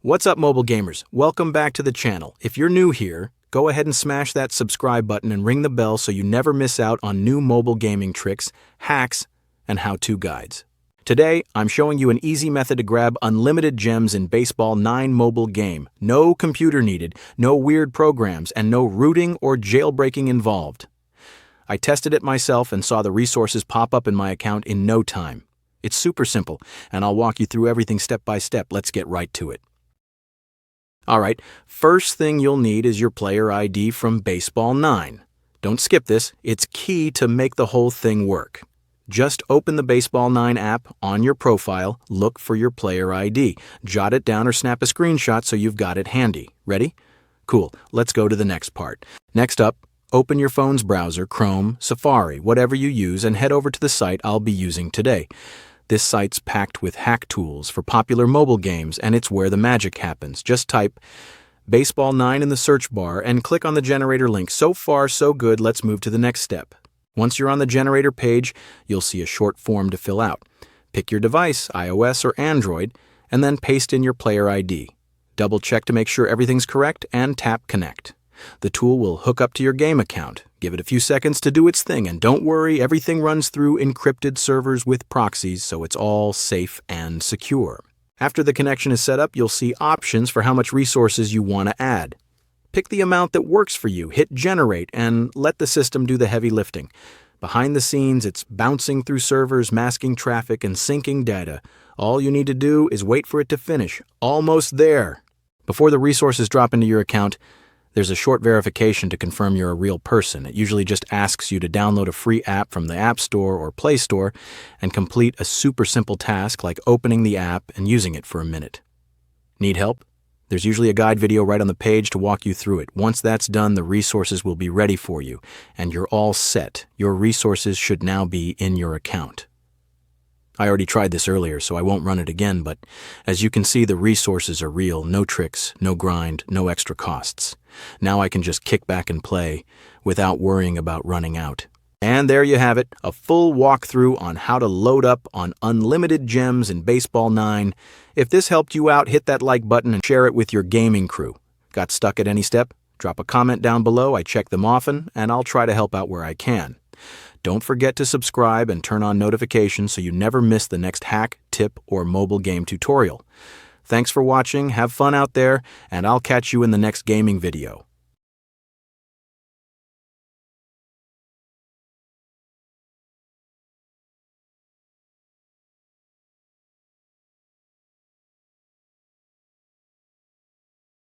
What's up, mobile gamers? Welcome back to the channel. If you're new here, go ahead and smash that subscribe button and ring the bell so you never miss out on new mobile gaming tricks, hacks, and how-to guides. Today, I'm showing you an easy method to grab unlimited gems in Baseball 9 mobile game. No computer needed, no weird programs, and no rooting or jailbreaking involved. I tested it myself and saw the resources pop up in my account in no time. It's super simple, and I'll walk you through everything step by step. Let's get right to it. Alright, first thing you'll need is your player ID from Baseball 9. Don't skip this, it's key to make the whole thing work. Just open the Baseball 9 app on your profile, look for your player ID. Jot it down or snap a screenshot so you've got it handy. Ready? Cool, let's go to the next part. Next up, open your phone's browser, Chrome, Safari, whatever you use, and head over to the site I'll be using today. This site's packed with hack tools for popular mobile games, and it's where the magic happens. Just type Baseball 9 in the search bar and click on the generator link. So far, so good. Let's move to the next step. Once you're on the generator page, you'll see a short form to fill out. Pick your device, iOS or Android, and then paste in your player ID. Double check to make sure everything's correct and tap Connect. The tool will hook up to your game account. Give it a few seconds to do its thing, and don't worry, everything runs through encrypted servers with proxies, so it's all safe and secure. After the connection is set up, you'll see options for how much resources you want to add. Pick the amount that works for you, hit Generate, and let the system do the heavy lifting. Behind the scenes, it's bouncing through servers, masking traffic, and syncing data. All you need to do is wait for it to finish. Almost there. Before the resources drop into your account, there's a short verification to confirm you're a real person. It usually just asks you to download a free app from the App Store or Play Store and complete a super simple task like opening the app and using it for a minute. Need help? There's usually a guide video right on the page to walk you through it. Once that's done, the resources will be ready for you, and you're all set. Your resources should now be in your account. I already tried this earlier, so I won't run it again, but as you can see, the resources are real. No tricks, no grind, no extra costs. Now I can just kick back and play without worrying about running out. And there you have it, a full walkthrough on how to load up on unlimited gems in Baseball 9. If this helped you out, hit that like button and share it with your gaming crew. Got stuck at any step? Drop a comment down below. I check them often, and I'll try to help out where I can. Don't forget to subscribe and turn on notifications so you never miss the next hack, tip, or mobile game tutorial. Thanks for watching, have fun out there, and I'll catch you in the next gaming video.